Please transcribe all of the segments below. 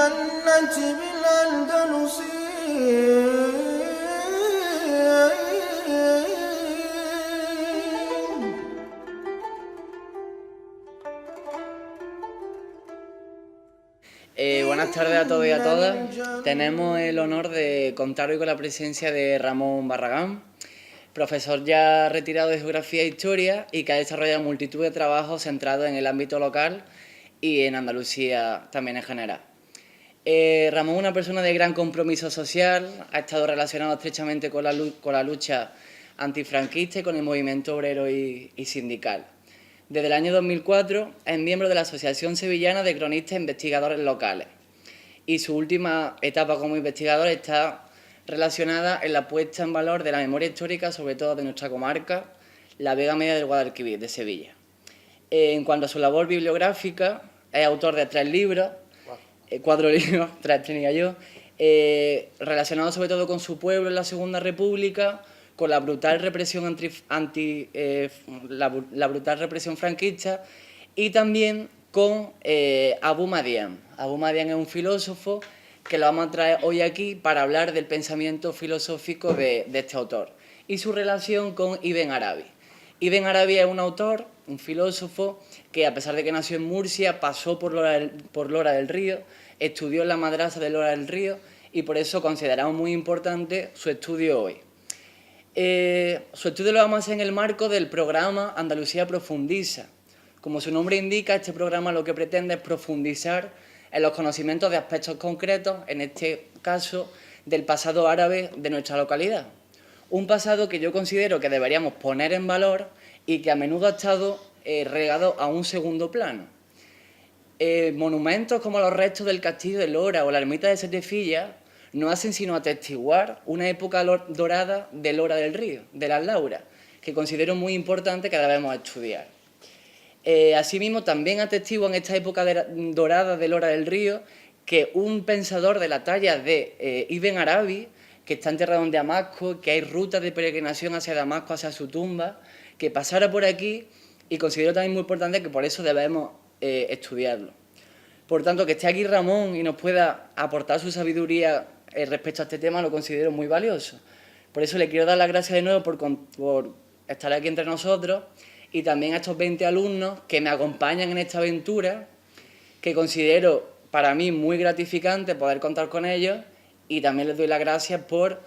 الجنة بالأندلس Buenas tardes a todos y a todas. Tenemos el honor de contar hoy con la presencia de Ramón Barragán, profesor ya retirado de Geografía e Historia y que ha desarrollado multitud de trabajos centrados en el ámbito local y en Andalucía también en general. Ramón es una persona de gran compromiso social, ha estado relacionado estrechamente con la lucha antifranquista y con el movimiento obrero y sindical. Desde el año 2004 es miembro de la Asociación Sevillana de Cronistas e Investigadores Locales y su última etapa como investigador está relacionada en la puesta en valor de la memoria histórica, sobre todo de nuestra comarca, la Vega Media del Guadalquivir, de Sevilla. En cuanto a su labor bibliográfica, es autor de 3 libros, 4 libros, 3 tenía yo, relacionados sobre todo con su pueblo en la Segunda República, con la brutal represión la brutal represión franquista y también con Abu Madian. Abu Madian es un filósofo que lo vamos a traer hoy aquí para hablar del pensamiento filosófico de este autor y su relación con Ibn Arabi. Ibn Arabi es un autor, un filósofo, que a pesar de que nació en Murcia, pasó por Lora del Río, estudió en la madrasa de Lora del Río y por eso consideramos muy importante su estudio hoy. Su estudio lo vamos a hacer en el marco del programa Andalucía Profundiza. Como su nombre indica, este programa lo que pretende es profundizar en los conocimientos de aspectos concretos, en este caso del pasado árabe de nuestra localidad. Un pasado que yo considero que deberíamos poner en valor y que a menudo ha estado relegado a un segundo plano. Monumentos como los restos del castillo de Lora o la ermita de Setefilla no hacen sino atestiguar una época dorada de Lora del Río, de las Lauras, que considero muy importante que debemos estudiar. Asimismo, también atestiguan esta época dorada de Lora del Río que un pensador de la talla de Ibn Arabi, que está enterrado en Damasco, que hay rutas de peregrinación hacia Damasco, hacia su tumba, que pasara por aquí, y considero también muy importante que por eso debemos estudiarlo. Por tanto, que esté aquí Ramón y nos pueda aportar su sabiduría respecto a este tema lo considero muy valioso. Por eso le quiero dar las gracias de nuevo por estar aquí entre nosotros y también a estos 20 alumnos que me acompañan en esta aventura, que considero para mí muy gratificante poder contar con ellos, y también les doy las gracias por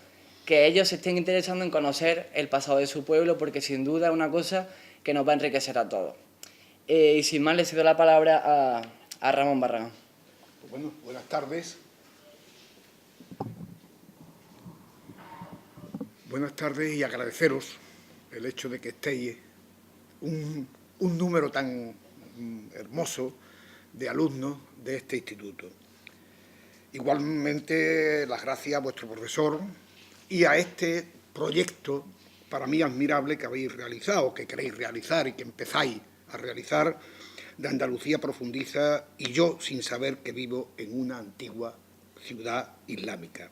que ellos se estén interesando en conocer el pasado de su pueblo, porque sin duda es una cosa que nos va a enriquecer a todos. Y sin más, le cedo la palabra a Ramón Barragán. Pues bueno, buenas tardes. Buenas tardes y agradeceros el hecho de que estéis un número tan hermoso de alumnos de este instituto. Igualmente, las gracias a vuestro profesor y a este proyecto, para mí admirable, que habéis realizado, que queréis realizar y que empezáis a realizar, de Andalucía Profundiza, y yo sin saber que vivo en una antigua ciudad islámica.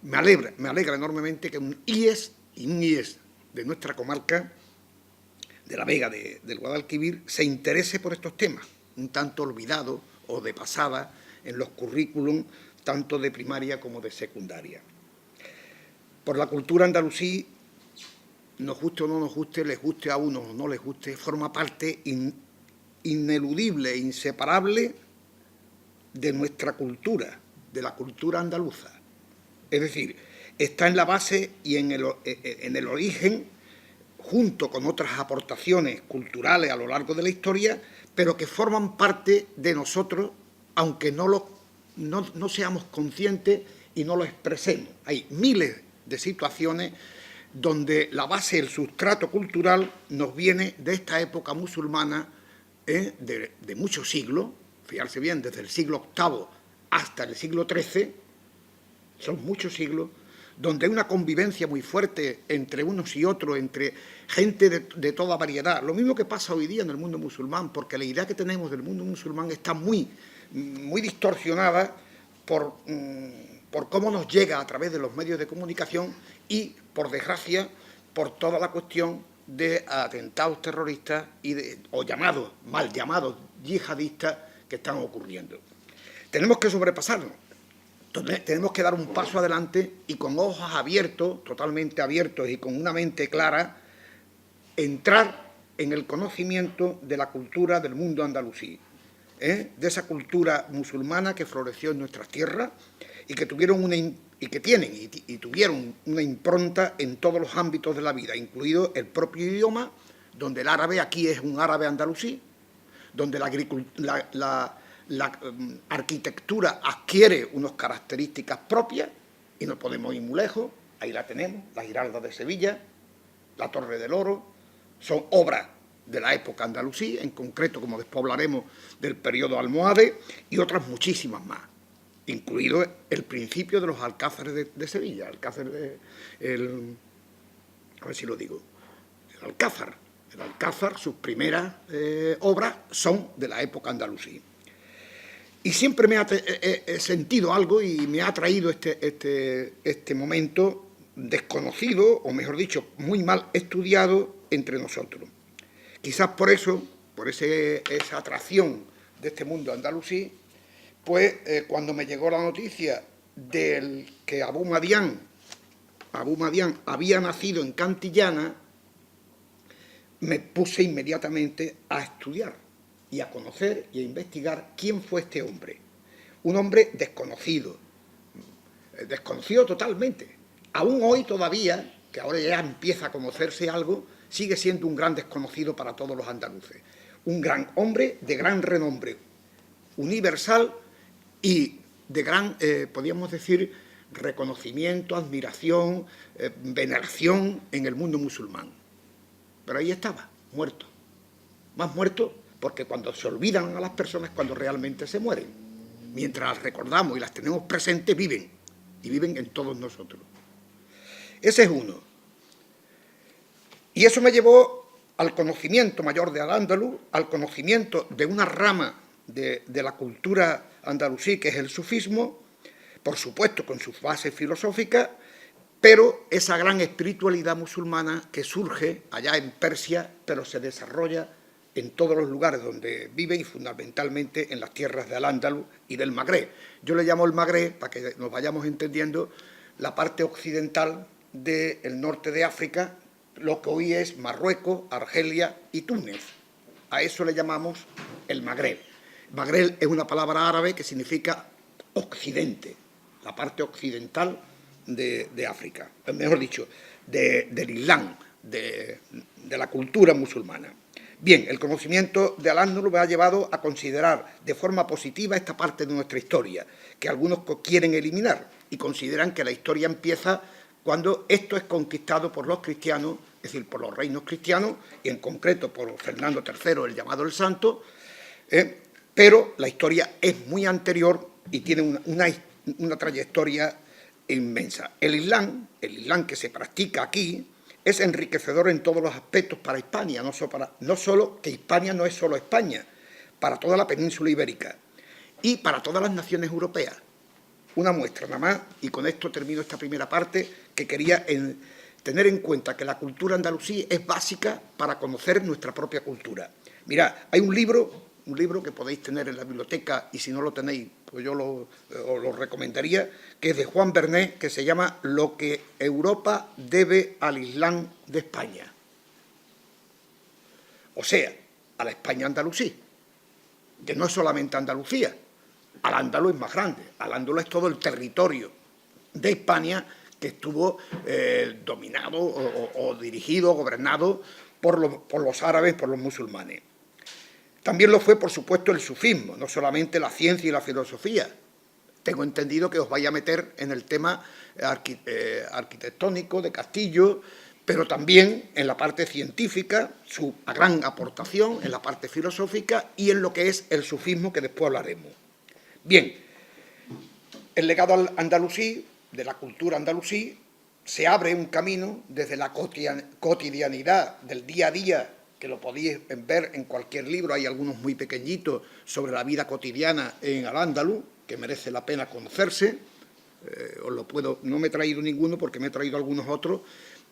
Me alegra enormemente que un IES de nuestra comarca, de la Vega del Guadalquivir, se interese por estos temas, un tanto olvidados o de pasada en los currículum tanto de primaria como de secundaria. Por la cultura andalusí, nos guste o no nos guste, les guste a uno o no les guste, forma parte ineludible e inseparable de nuestra cultura, de la cultura andaluza. Es decir, está en la base y en el origen, junto con otras aportaciones culturales a lo largo de la historia, pero que forman parte de nosotros, aunque no seamos conscientes y no lo expresemos. Hay miles de situaciones donde la base, el sustrato cultural, nos viene de esta época musulmana de muchos siglos, fijarse bien, desde el siglo VIII hasta el siglo XIII, son muchos siglos, donde hay una convivencia muy fuerte entre unos y otros, entre gente de toda variedad. Lo mismo que pasa hoy día en el mundo musulmán, porque la idea que tenemos del mundo musulmán está muy distorsionada por cómo nos llega a través de los medios de comunicación y, por desgracia, por toda la cuestión de atentados terroristas o mal llamados yihadistas que están ocurriendo. tenemos que sobrepasarnos. Entonces, tenemos que dar un paso adelante y con ojos abiertos, totalmente abiertos y con una mente clara, entrar en el conocimiento de la cultura del mundo andalusí, de esa cultura musulmana que floreció en nuestras tierras y que tuvieron tuvieron una impronta en todos los ámbitos de la vida, incluido el propio idioma, donde el árabe aquí es un árabe andalusí, donde la arquitectura adquiere unas características propias y no podemos ir muy lejos. Ahí la tenemos, la Giralda de Sevilla, la Torre del Oro, son obras de la época andalusí, en concreto, como después hablaremos, del periodo almohade, y otras muchísimas más, incluido el principio de los alcázares de Sevilla, a ver si lo digo, el Alcázar, sus primeras obras son de la época andalusí. Y siempre me he sentido algo y me ha atraído este momento desconocido, o mejor dicho, muy mal estudiado entre nosotros. Quizás por eso, por esa atracción de este mundo andalusí, pues cuando me llegó la noticia del que Abú Madián había nacido en Cantillana, me puse inmediatamente a estudiar y a conocer y a investigar quién fue este hombre. Un hombre desconocido totalmente. Aún hoy todavía, que ahora ya empieza a conocerse algo, sigue siendo un gran desconocido para todos los andaluces. Un gran hombre de gran renombre universal y de gran, podríamos decir, reconocimiento, admiración, veneración en el mundo musulmán. Pero ahí estaba, muerto. Más muerto porque cuando se olvidan a las personas cuando realmente se mueren. Mientras las recordamos y las tenemos presentes, viven. Y viven en todos nosotros. Ese es uno. Y eso me llevó al conocimiento mayor de Al-Ándalus, al conocimiento de una rama de la cultura andalusí, que es el sufismo, por supuesto con sus bases filosóficas, pero esa gran espiritualidad musulmana que surge allá en Persia, pero se desarrolla en todos los lugares donde vive y fundamentalmente en las tierras de Al-Ándalus y del Magreb. Yo le llamo el Magreb, para que nos vayamos entendiendo, la parte occidental del norte de África, lo que hoy es Marruecos, Argelia y Túnez. A eso le llamamos el Magreb. Magreb es una palabra árabe que significa occidente, la parte occidental de África, mejor dicho, del Islam, de la cultura musulmana. Bien, el conocimiento de Al-Ándalus me ha llevado a considerar de forma positiva esta parte de nuestra historia, que algunos quieren eliminar y consideran que la historia empieza cuando esto es conquistado por los cristianos, es decir, por los reinos cristianos, y en concreto por Fernando III, el llamado el Santo, pero la historia es muy anterior y tiene una trayectoria inmensa. El Islam que se practica aquí, es enriquecedor en todos los aspectos para Hispania, no solo que Hispania no es solo España, para toda la península ibérica y para todas las naciones europeas. Una muestra nada más, y con esto termino esta primera parte, que quería tener en cuenta que la cultura andalusí es básica para conocer nuestra propia cultura. Mirad, hay un libro que podéis tener en la biblioteca, y si no lo tenéis, pues yo os lo recomendaría, que es de Juan Bernet, que se llama Lo que Europa debe al Islam de España. O sea, a la España andalusí, que no es solamente Andalucía. Al-Ándalus es más grande. Al-Ándalus es todo el territorio de Hispania que estuvo dominado o dirigido, gobernado por los árabes, por los musulmanes. También lo fue, por supuesto, el sufismo, no solamente la ciencia y la filosofía. Tengo entendido que os vais a meter en el tema arquitectónico de Castillo, pero también en la parte científica, su gran aportación, en la parte filosófica y en lo que es el sufismo, que después hablaremos. Bien, el legado andalusí, de la cultura andalusí, se abre un camino desde la cotidianidad del día a día, que lo podéis ver en cualquier libro, hay algunos muy pequeñitos sobre la vida cotidiana en Al-Ándalus, que merece la pena conocerse. No me he traído ninguno porque me he traído algunos otros,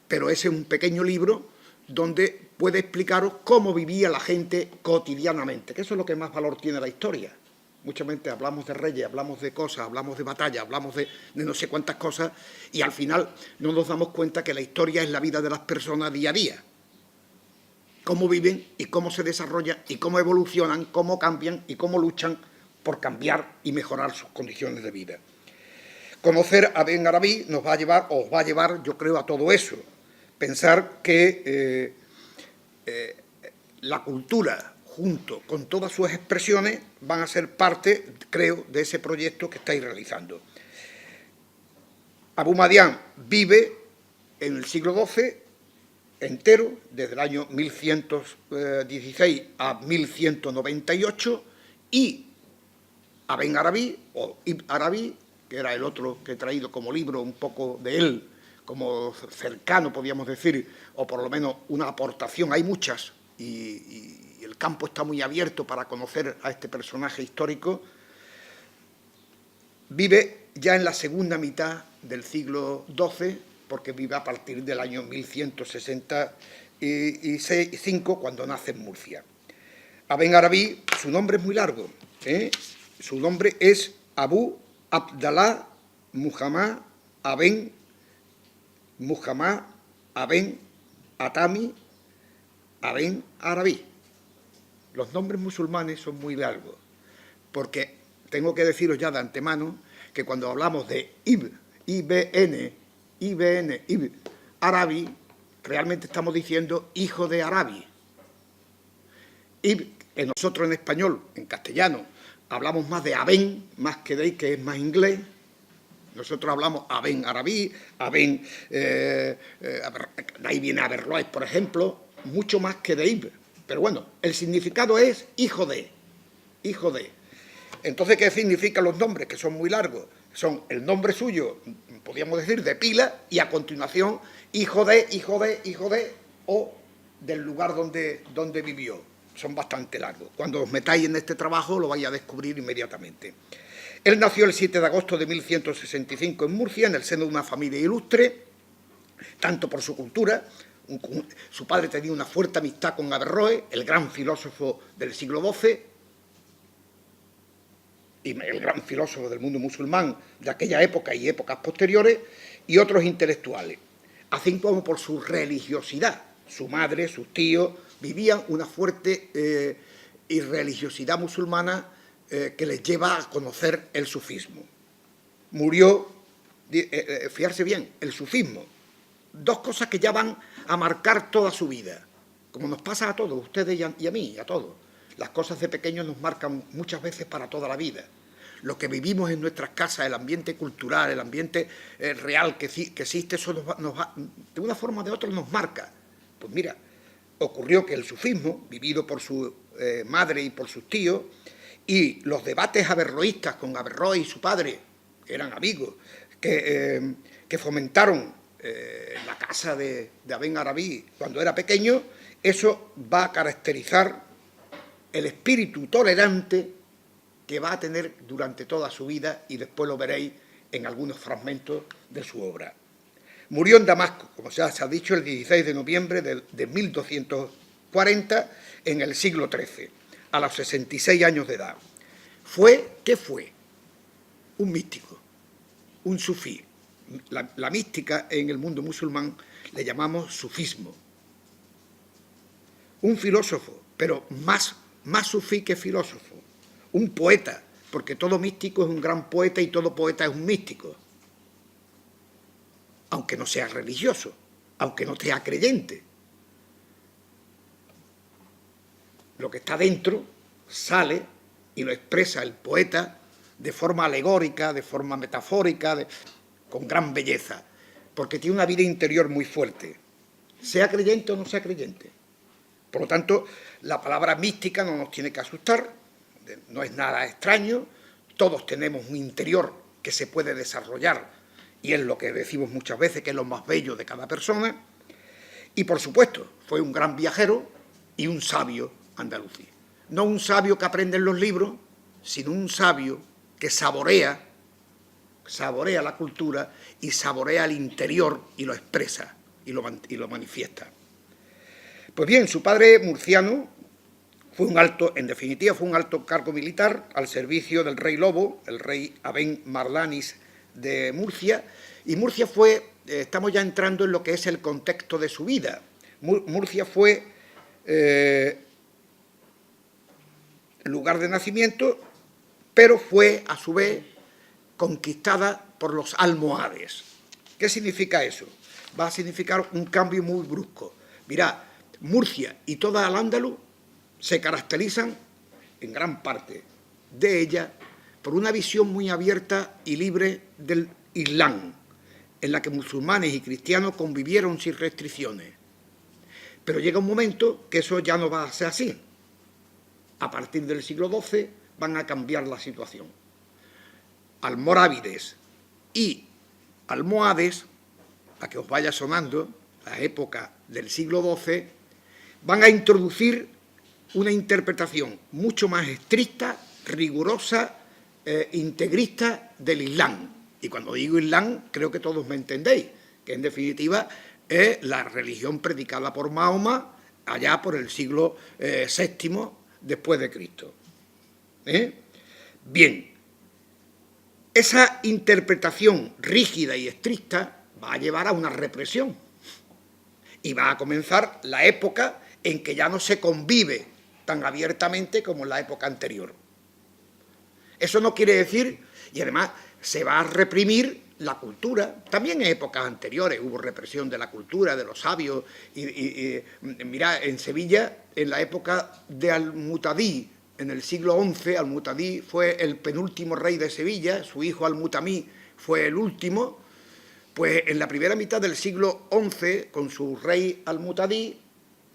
pero ese es un pequeño libro donde puede explicaros cómo vivía la gente cotidianamente, que eso es lo que más valor tiene la historia. Muchas veces hablamos de reyes, hablamos de cosas, hablamos de batallas, hablamos de no sé cuántas cosas, y al final no nos damos cuenta que la historia es la vida de las personas día a día. Cómo viven y cómo se desarrollan y cómo evolucionan, cómo cambian y cómo luchan por cambiar y mejorar sus condiciones de vida. Conocer a Ben Arabí nos va a llevar, o os va a llevar, yo creo, a todo eso. Pensar que la cultura, junto con todas sus expresiones, van a ser parte, creo, de ese proyecto que estáis realizando. Abu Madián vive en el siglo XII entero, desde el año 1116 a 1198, y a Ben Arabí, o Ibn Arabí, que era el otro que he traído como libro un poco de él, como cercano, podríamos decir, o por lo menos una aportación, hay muchas, y el campo está muy abierto para conocer a este personaje histórico. Vive ya en la segunda mitad del siglo XII, porque vive a partir del año 1165, cuando nace en Murcia. A Ben Arabí, su nombre es muy largo, su nombre es Abu Abdallah Muhammad Aben Atami Aben Arabí. Los nombres musulmanes son muy largos, porque tengo que deciros ya de antemano que cuando hablamos de Ibn Arabi, realmente estamos diciendo hijo de Arabi. Nosotros en español, en castellano, hablamos más de Aben, más que de que es más inglés. Nosotros hablamos Aben Arabí, Aben, de ahí viene Averroes, por ejemplo, mucho más que de Ibn. Pero bueno, el significado es hijo de. Entonces, ¿qué significan los nombres? Que son muy largos. Son el nombre suyo, podríamos decir, de pila, y a continuación, hijo de, o del lugar donde vivió. Son bastante largos. Cuando os metáis en este trabajo, lo vais a descubrir inmediatamente. Él nació el 7 de agosto de 1165 en Murcia, en el seno de una familia ilustre, tanto por su cultura. Su padre tenía una fuerte amistad con Averroes, el gran filósofo del siglo XII y el gran filósofo del mundo musulmán de aquella época y épocas posteriores, y otros intelectuales, así como por su religiosidad. Su madre, sus tíos, vivían una fuerte religiosidad musulmana que les lleva a conocer el sufismo. Murió, fijarse bien, el sufismo. Dos cosas que ya van a marcar toda su vida, como nos pasa a todos, ustedes y a mí, a todos. Las cosas de pequeños nos marcan muchas veces para toda la vida. Lo que vivimos en nuestras casas, el ambiente cultural, el ambiente real que existe, eso de una forma o de otra nos marca. Pues mira, ocurrió que el sufismo, vivido por su madre y por sus tíos, y los debates averroístas con Averroes y su padre, que eran amigos, que fomentaron la casa de Aben Arabí cuando era pequeño, eso va a caracterizar el espíritu tolerante que va a tener durante toda su vida, y después lo veréis en algunos fragmentos de su obra. Murió en Damasco, como ya se ha dicho, el 16 de noviembre de 1240, en el siglo XIII, a los 66 años de edad. ¿Qué fue? Un místico, un sufí. La mística en el mundo musulmán le llamamos sufismo. Un filósofo, pero más sufí que filósofo. Un poeta, porque todo místico es un gran poeta y todo poeta es un místico. Aunque no sea religioso, aunque no sea creyente. Lo que está dentro sale y lo expresa el poeta de forma alegórica, de forma metafórica, con gran belleza, porque tiene una vida interior muy fuerte, sea creyente o no sea creyente. Por lo tanto, la palabra mística no nos tiene que asustar, no es nada extraño, todos tenemos un interior que se puede desarrollar, y es lo que decimos muchas veces, que es lo más bello de cada persona, y por supuesto, fue un gran viajero y un sabio andalusí. No un sabio que aprende en los libros, sino un sabio que saborea la cultura y saborea el interior y lo expresa y lo manifiesta. Pues bien, su padre murciano en definitiva, fue un alto cargo militar al servicio del rey Lobo, el rey Aben Marlanis de Murcia, y Murcia fue, estamos ya entrando en lo que es el contexto de su vida. Murcia fue lugar de nacimiento, pero fue, a su vez, conquistada por los almohades. ¿Qué significa eso? Va a significar un cambio muy brusco. Mirad, Murcia y toda Al-Ándalus se caracterizan, en gran parte de ella, por una visión muy abierta y libre del Islam, en la que musulmanes y cristianos convivieron sin restricciones. Pero llega un momento que eso ya no va a ser así. A partir del siglo XII van a cambiar la situación. Almorávides y almohades, a que os vaya sonando, la época del siglo XII, van a introducir una interpretación mucho más estricta, rigurosa, integrista del Islam. Y cuando digo Islam, creo que todos me entendéis, que en definitiva es la religión predicada por Mahoma allá por el siglo VII después de Cristo. Bien, esa interpretación rígida y estricta va a llevar a una represión y va a comenzar la época en que ya no se convive tan abiertamente como en la época anterior. Eso no quiere decir, y además se va a reprimir la cultura, también en épocas anteriores hubo represión de la cultura, de los sabios, mirad, en Sevilla, en la época de Al-Mutadí, en el siglo XI, Al-Mutadí fue el penúltimo rey de Sevilla, su hijo Al-Mutamí fue el último, pues en la primera mitad del siglo XI, con su rey Al-Mutadí,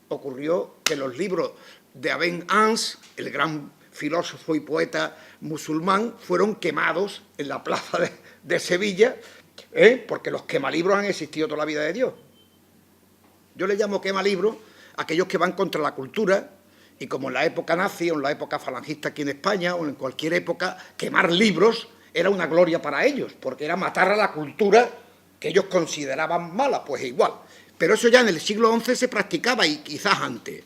ocurrió que los libros de Aben Ans, el gran filósofo y poeta musulmán, fueron quemados en la plaza de Sevilla, porque los quemalibros han existido toda la vida de Dios. Yo le llamo quemalibros a aquellos que van contra la cultura, y como en la época nazi o en la época falangista aquí en España o en cualquier época, quemar libros era una gloria para ellos, porque era matar a la cultura que ellos consideraban mala, pues igual. Pero eso ya en el siglo XI se practicaba, y quizás antes,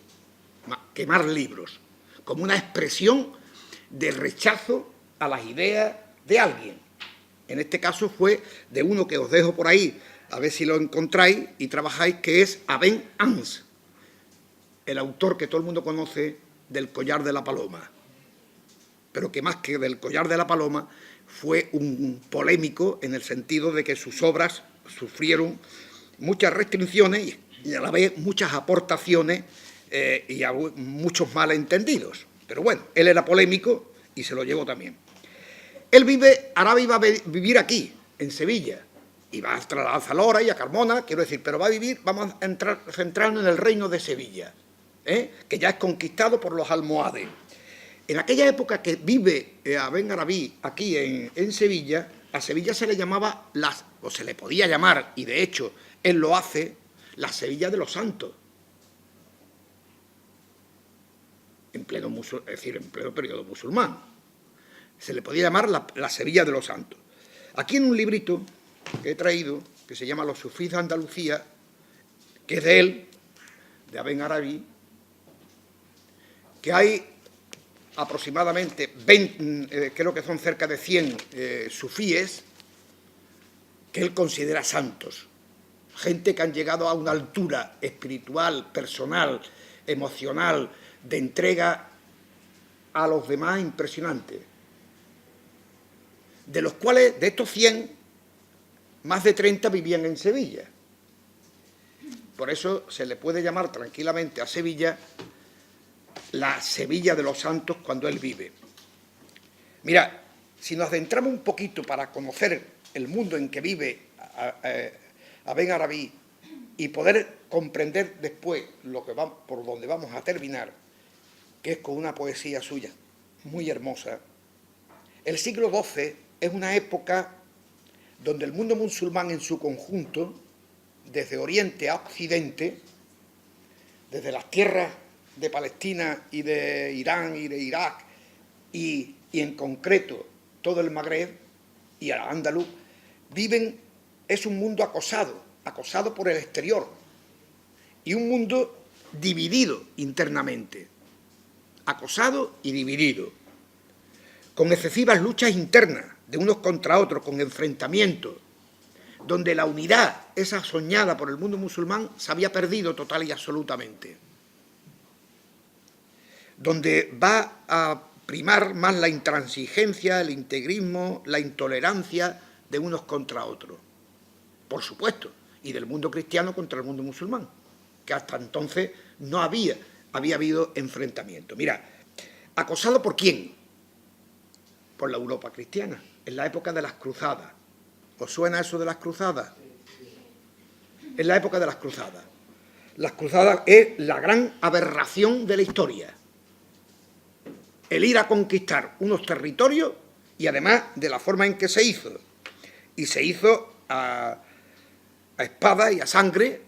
quemar libros, como una expresión de rechazo a las ideas de alguien. En este caso fue de uno que os dejo por ahí, a ver si lo encontráis y trabajáis, que es Aben Ans, el autor que todo el mundo conoce del Collar de la Paloma, pero que más que del Collar de la Paloma fue un polémico en el sentido de que sus obras sufrieron muchas restricciones y a la vez muchas aportaciones y muchos malentendidos. Pero bueno, él era polémico y se lo llevó también. Él ahora iba a vivir aquí, en Sevilla, y va a trasladarse a Lora y a Carmona, quiero decir, pero va a vivir, vamos a centrarnos en el reino de Sevilla, que ya es conquistado por los almohades. En aquella época que vive Aben Arabí aquí en Sevilla, a Sevilla se le llamaba, o se le podía llamar, y de hecho él lo hace, la Sevilla de los Santos, en pleno periodo musulmán. Se le podía llamar la Sevilla de los Santos. Aquí en un librito que he traído, que se llama Los sufís de Andalucía, que es de él, de Aben Arabí, que hay aproximadamente 20, creo que son cerca de 100 sufíes que él considera santos, gente que han llegado a una altura espiritual, personal, emocional, de entrega a los demás impresionante, de los cuales, de estos 100, más de 30 vivían en Sevilla. Por eso se le puede llamar tranquilamente a Sevilla la Sevilla de los Santos cuando él vive. Mirad, si nos adentramos un poquito para conocer el mundo en que vive Aben Arabí y poder comprender después por donde vamos a terminar, que es con una poesía suya muy hermosa, el siglo XII es una época donde el mundo musulmán en su conjunto, desde Oriente a Occidente, desde las tierras de Palestina y de Irán y de Irak, y en concreto todo el Magreb y Al-Ándalus, es un mundo acosado por el exterior, y un mundo dividido internamente. acosado y dividido, con excesivas luchas internas de unos contra otros, con enfrentamientos, donde la unidad, esa soñada por el mundo musulmán, se había perdido total y absolutamente, donde va a primar más la intransigencia, el integrismo, la intolerancia de unos contra otros, por supuesto, y del mundo cristiano contra el mundo musulmán, que hasta entonces no había habido enfrentamiento. Mira, ¿acosado por quién? Por la Europa cristiana, en la época de las cruzadas. ¿Os suena eso de las cruzadas? En la época de las cruzadas. Las cruzadas es la gran aberración de la historia. El ir a conquistar unos territorios y además de la forma en que se hizo. Y se hizo a espada y a sangre,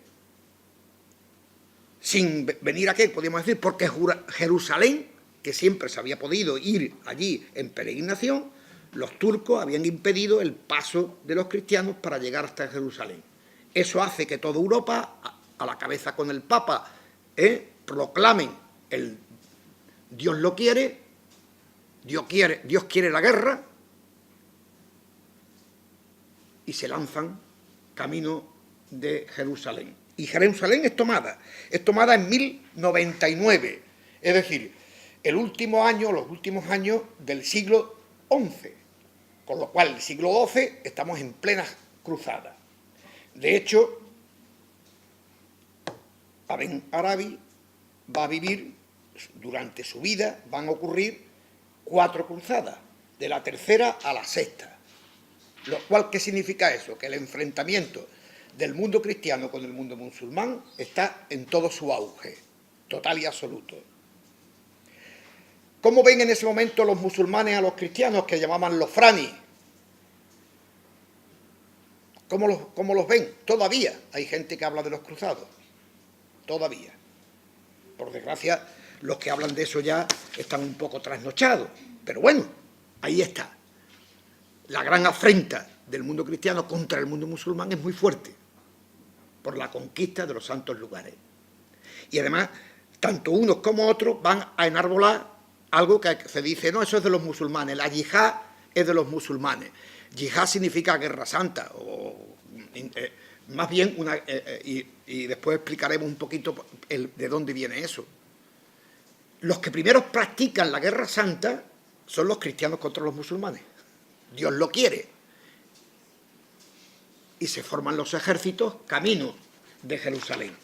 sin venir a qué, podríamos decir, porque Jerusalén, que siempre se había podido ir allí en peregrinación, los turcos habían impedido el paso de los cristianos para llegar hasta Jerusalén. Eso hace que toda Europa, a la cabeza con el Papa, proclamen el Dios lo quiere, Dios quiere la guerra, y se lanzan camino de Jerusalén. Y Jerusalén es tomada en 1099, es decir, los últimos años del siglo XI, con lo cual el siglo XII estamos en plena cruzada. De hecho, Aben Arabi va a vivir, durante su vida, van a ocurrir 4 cruzadas, de la tercera a la sexta. Lo cual, ¿qué significa eso? Que el enfrentamiento del mundo cristiano con el mundo musulmán está en todo su auge, total y absoluto. ¿Cómo ven en ese momento los musulmanes a los cristianos, que llamaban los franis? ¿Cómo los ven? Todavía hay gente que habla de los cruzados. Todavía. Por desgracia, los que hablan de eso ya están un poco trasnochados. Pero bueno, ahí está. La gran afrenta del mundo cristiano contra el mundo musulmán es muy fuerte, por la conquista de los santos lugares. Y además, tanto unos como otros van a enarbolar algo que se dice, no, eso es de los musulmanes, la yihad es de los musulmanes. Yihad significa guerra santa, o más bien, y después explicaremos un poquito de dónde viene eso. Los que primero practican la guerra santa son los cristianos contra los musulmanes. Dios lo quiere. Y se forman los ejércitos camino de Jerusalén.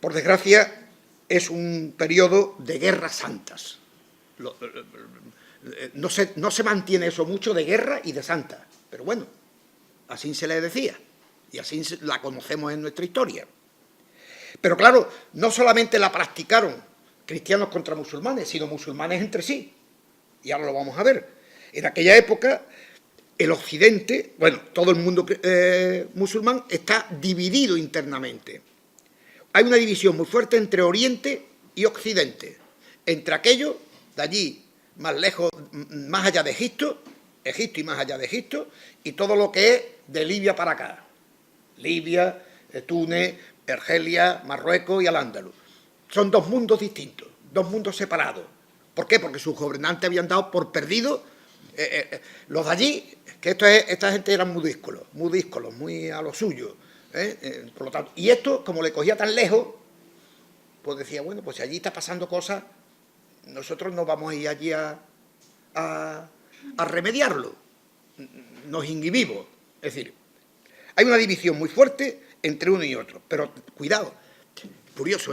Por desgracia, es un periodo de guerras santas. No se mantiene eso mucho de guerra y de santa, pero bueno, así se le decía, y así la conocemos en nuestra historia. Pero claro, no solamente la practicaron cristianos contra musulmanes, sino musulmanes entre sí. Y ahora lo vamos a ver. En aquella época, el occidente, bueno, todo el mundo musulmán está dividido internamente. Hay una división muy fuerte entre Oriente y Occidente, entre aquellos de allí, más lejos, más allá de Egipto y más allá de Egipto, y todo lo que es de Libia para acá. Libia, Túnez, Argelia, Marruecos y Al-Ándalus. Son 2 mundos distintos, 2 mundos separados. ¿Por qué? Porque sus gobernantes habían dado por perdidos. Los de allí, que esta gente eran muy díscolos, muy a lo suyo. Por lo tanto, y esto, como le cogía tan lejos, pues decía, bueno, pues si allí está pasando cosas, nosotros no vamos a ir allí a remediarlo. Nos inhibimos. Es decir, hay una división muy fuerte entre uno y otro. Pero cuidado, curioso,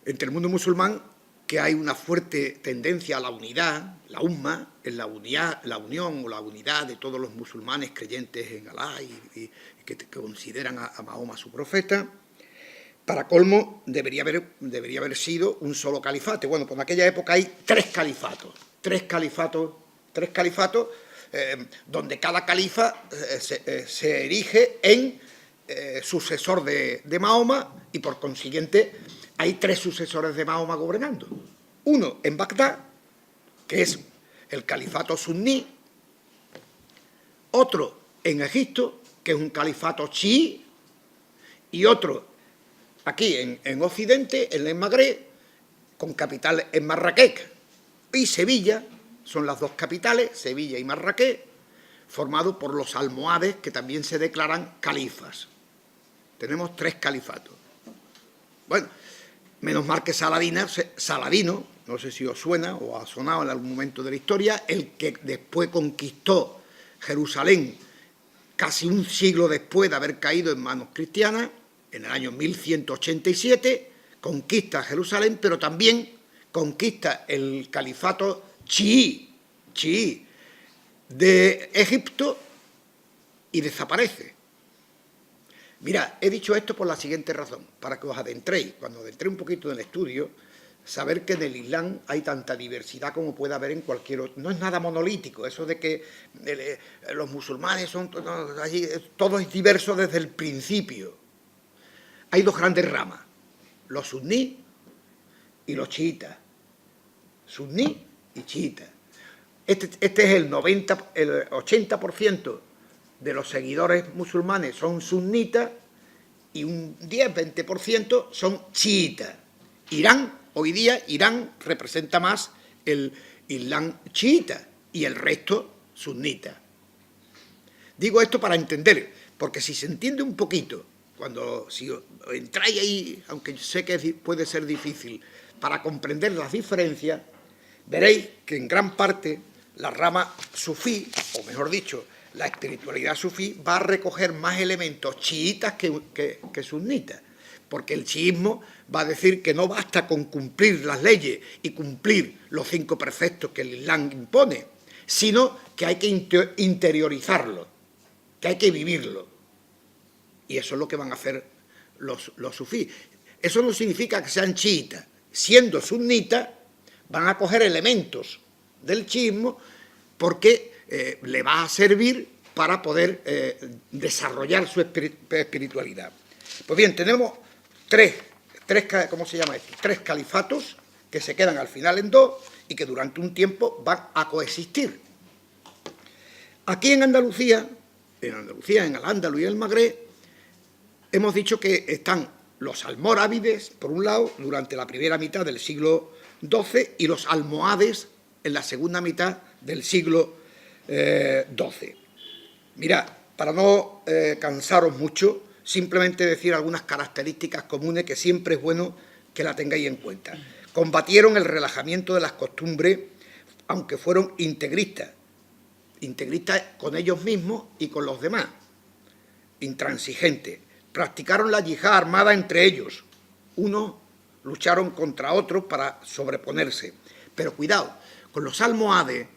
entre el mundo musulmán, que hay una fuerte tendencia a la unidad, la umma, en la unión o la unidad de todos los musulmanes creyentes en Alá y que consideran a Mahoma su profeta. Para colmo, debería haber sido un solo califato. Bueno, pues en aquella época hay 3 califatos, donde cada califa se erige en sucesor de Mahoma, y por consiguiente hay 3 sucesores de Mahoma gobernando. Uno en Bagdad, que es el califato suní, otro en Egipto, que es un califato chií, y otro aquí en Occidente, en el Magreb, con capital en Marrakech, y Sevilla, son las dos capitales, Sevilla y Marrakech, formado por los almohades que también se declaran califas. Tenemos 3 califatos. Bueno, menos mal que Saladino, no sé si os suena o ha sonado en algún momento de la historia, el que después conquistó Jerusalén casi un siglo después de haber caído en manos cristianas, en el año 1187, conquista Jerusalén, pero también conquista el califato chií de Egipto y desaparece. Mirad, he dicho esto por la siguiente razón, para que os adentréis, cuando adentré un poquito en el estudio, saber que en el Islam hay tanta diversidad como puede haber en cualquier otro. No es nada monolítico, eso de que los musulmanes son todo es diverso desde el principio. Hay 2 grandes ramas, los suní y los chiitas. Suní y chiitas. Este es el 80% de los seguidores musulmanes son sunitas y un 10-20% son chiitas. Hoy día Irán representa más el Islam chiita y el resto sunita. Digo esto para entender, porque si se entiende un poquito, si entráis ahí, aunque sé que puede ser difícil, para comprender las diferencias, veréis que en gran parte la rama sufí, o mejor dicho, la espiritualidad sufí, va a recoger más elementos chiitas que sunitas, porque el chiismo va a decir que no basta con cumplir las leyes y cumplir los 5 preceptos que el Islam impone, sino que hay que interiorizarlo, que hay que vivirlo. Y eso es lo que van a hacer los sufíes. Eso no significa que sean chiitas. Siendo sunitas, van a coger elementos del chiismo porque le va a servir para poder desarrollar su espiritualidad. Pues bien, tenemos ¿cómo se llama esto? 3 califatos que se quedan al final en 2 y que durante un tiempo van a coexistir. Aquí en Andalucía, en Al-Ándalus y el Magreb, hemos dicho que están los almorávides, por un lado, durante la primera mitad del siglo XII, y los almohades en la segunda mitad del siglo XII. Mirad, para no cansaros mucho, simplemente decir algunas características comunes que siempre es bueno que la tengáis en cuenta. Combatieron el relajamiento de las costumbres, aunque fueron integristas con ellos mismos y con los demás, intransigentes. Practicaron la yihad armada entre ellos. Unos lucharon contra otros para sobreponerse. Pero cuidado, con los almohades,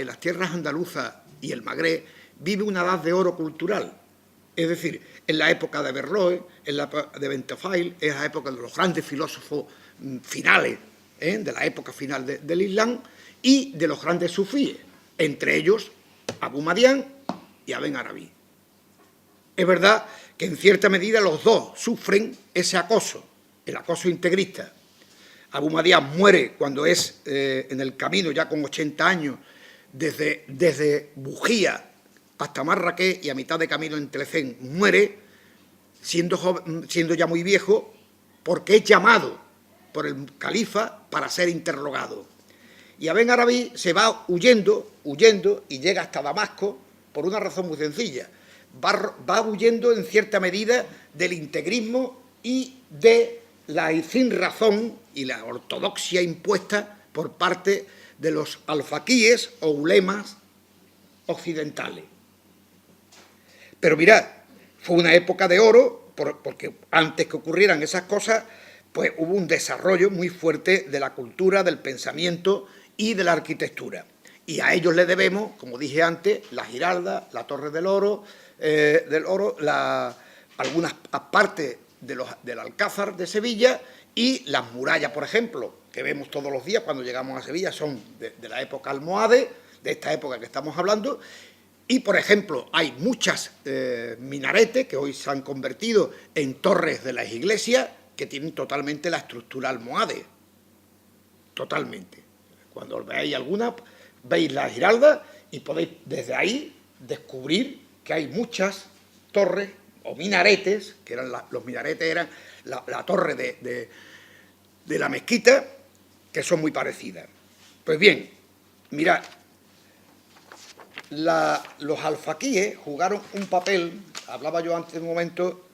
las tierras andaluzas y el Magreb, vive una edad de oro cultural. Es decir, en la época de Averroes, en la época de Bentefail, es la época de los grandes filósofos finales, de la época final del Islam, y de los grandes sufíes, entre ellos Abu Madián y Ibn Arabi. Es verdad que en cierta medida los dos sufren ese acoso, el acoso integrista. Abu Madián muere cuando es en el camino, ya con 80 años, desde Bujía hasta Marrakech, y a mitad de camino en Tlecén muere, siendo ya muy viejo, porque es llamado por el califa para ser interrogado. Y Ibn Arabi se va huyendo y llega hasta Damasco por una razón muy sencilla. Va huyendo en cierta medida del integrismo y de la sinrazón y la ortodoxia impuesta por parte de los alfaquíes o ulemas occidentales. Pero mirad, fue una época de oro, porque antes que ocurrieran esas cosas, pues hubo un desarrollo muy fuerte de la cultura, del pensamiento y de la arquitectura. Y a ellos le debemos, como dije antes, la Giralda, la Torre del Oro, algunas partes del Alcázar de Sevilla, y las murallas, por ejemplo, que vemos todos los días cuando llegamos a Sevilla, son de la época almohade, de esta época que estamos hablando. Y, por ejemplo, hay muchas minaretes que hoy se han convertido en torres de las iglesias que tienen totalmente la estructura almohade. Totalmente. Cuando veáis alguna, veis la Giralda y podéis desde ahí descubrir que hay muchas torres o minaretes, que eran los minaretes eran la torre de la mezquita, que son muy parecidas. Pues bien, mirad, los alfaquíes jugaron un papel, hablaba yo antes un momento,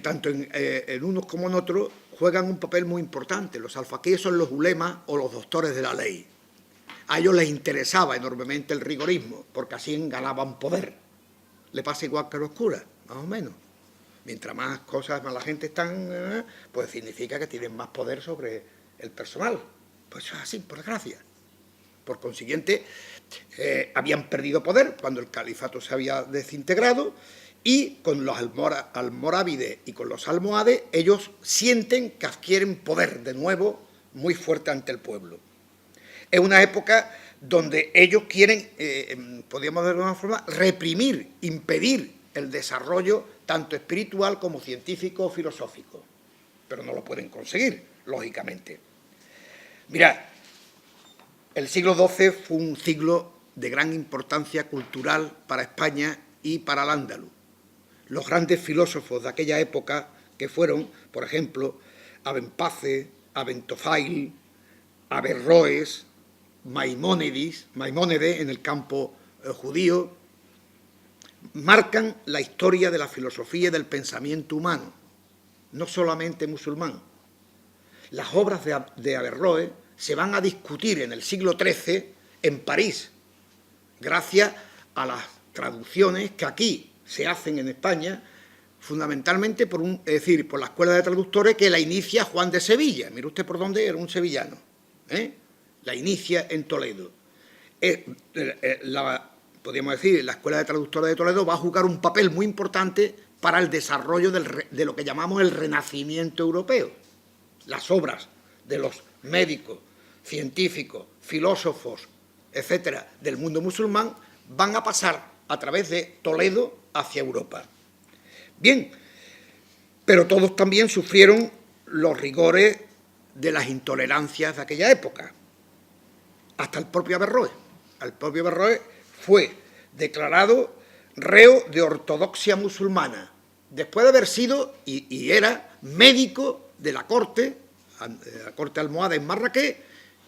tanto en unos como en otros, juegan un papel muy importante. Los alfaquíes son los ulemas o los doctores de la ley. A ellos les interesaba enormemente el rigorismo, porque así ganaban poder. Le pasa igual que a los curas, más o menos. Mientras más cosas, más la gente están, pues significa que tienen más poder sobre el personal. Pues eso es así, por desgracia. Por consiguiente, habían perdido poder cuando el califato se había desintegrado, y con los almorávides y con los almohades, ellos sienten que adquieren poder de nuevo muy fuerte ante el pueblo. Es una época donde ellos quieren, podríamos de alguna forma, reprimir, impedir el desarrollo tanto espiritual como científico o filosófico, pero no lo pueden conseguir, lógicamente. Mirad, el siglo XII fue un siglo de gran importancia cultural para España y para al-Ándalus. Los grandes filósofos de aquella época, que fueron, por ejemplo, Abenpace, Abentofail, Averroes, Maimónides en el campo judío, marcan la historia de la filosofía y del pensamiento humano, no solamente musulmán. Las obras de Averroes se van a discutir en el siglo XIII en París, gracias a las traducciones que aquí se hacen en España, fundamentalmente por la Escuela de Traductores que la inicia Juan de Sevilla. Mire usted por dónde era un sevillano, la inicia en Toledo. Podríamos decir, la Escuela de Traductores de Toledo va a jugar un papel muy importante para el desarrollo de lo que llamamos el Renacimiento europeo. Las obras de los médicos, científicos, filósofos, etcétera, del mundo musulmán van a pasar a través de Toledo hacia Europa. Bien, pero todos también sufrieron los rigores de las intolerancias de aquella época, hasta el propio Averroes. El propio Averroes fue declarado reo de ortodoxia musulmana, después de haber sido y era médico de la corte almohade en Marrakech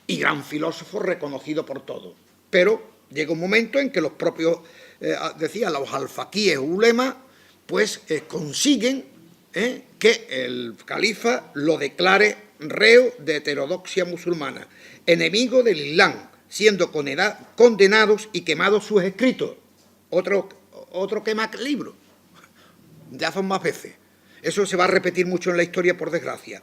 y gran filósofo reconocido por todos. Pero llega un momento en que los propios, los alfaquíes o ulemas, pues consiguen que el califa lo declare reo de heterodoxia musulmana, enemigo del Islam, siendo condenados y quemados sus escritos. Otro quema libro. Ya son más veces. Eso se va a repetir mucho en la historia, por desgracia.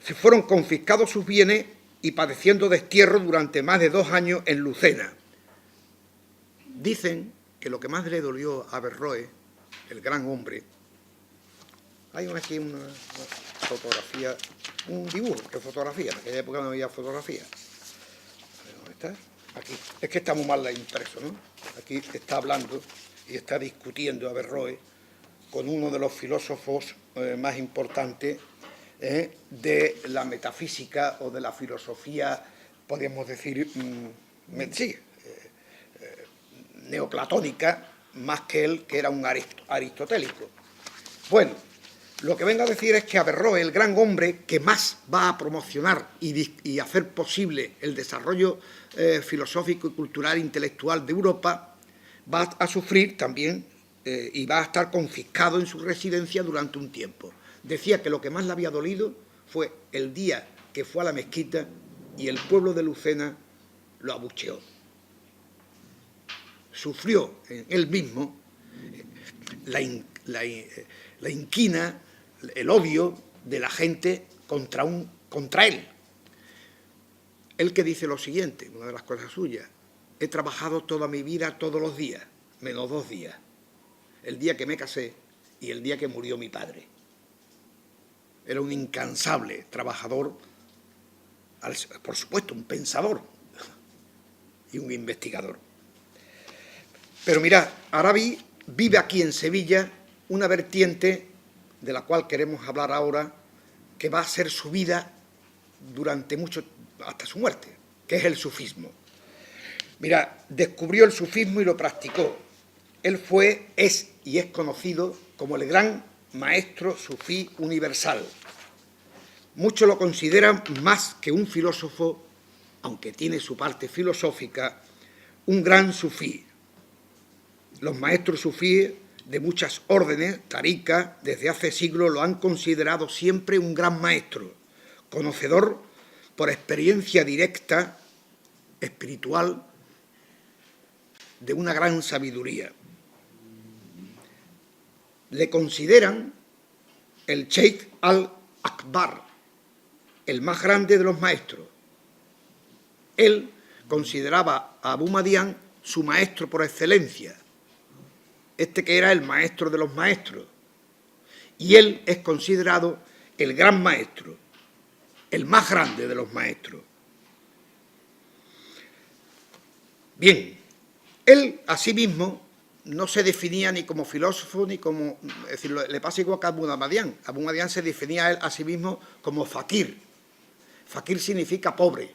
Se fueron confiscados sus bienes y padeciendo destierro durante más de 2 años en Lucena. Dicen que lo que más le dolió a Averroes, el gran hombre, hay aquí una fotografía, un dibujo de fotografía, en aquella época no había fotografía. ¿Dónde está? Aquí. Es que está muy mal la impreso, ¿no? Aquí está hablando y está discutiendo Averroes con uno de los filósofos más importantes de la metafísica o de la filosofía, podríamos decir, neoplatónica, más que él, que era un aristotélico. Bueno, lo que vengo a decir es que Averroes, el gran hombre que más va a promocionar y hacer posible el desarrollo filosófico y cultural e intelectual de Europa, va a sufrir también y va a estar confiscado en su residencia durante un tiempo. Decía que lo que más le había dolido fue el día que fue a la mezquita y el pueblo de Lucena lo abucheó. Sufrió en él mismo la inquina, el odio de la gente contra él. Él que dice lo siguiente, una de las cosas suyas: he trabajado toda mi vida todos los días, menos 2 días, el día que me casé y el día que murió mi padre. Era un incansable trabajador, por supuesto, un pensador y un investigador. Pero mirad, Arabi vive aquí en Sevilla una vertiente de la cual queremos hablar ahora, que va a ser su vida durante mucho, hasta su muerte, que es el sufismo. Mirad, descubrió el sufismo y lo practicó. Él es conocido como el gran maestro sufí universal. Muchos lo consideran más que un filósofo, aunque tiene su parte filosófica, un gran sufí. Los maestros sufíes de muchas órdenes, tarikas, desde hace siglos lo han considerado siempre un gran maestro, conocedor por experiencia directa, espiritual, de una gran sabiduría. Le consideran el Sheikh al-Akbar, el más grande de los maestros. Él consideraba a Abu Madián su maestro por excelencia, que era el maestro de los maestros, y él es considerado el gran maestro, el más grande de los maestros. Bien, él asimismo no se definía ni como filósofo ni como... Es decir, le pasa igual que a Abu Madián. Abu Madián se definía él a sí mismo como fakir. Fakir significa pobre.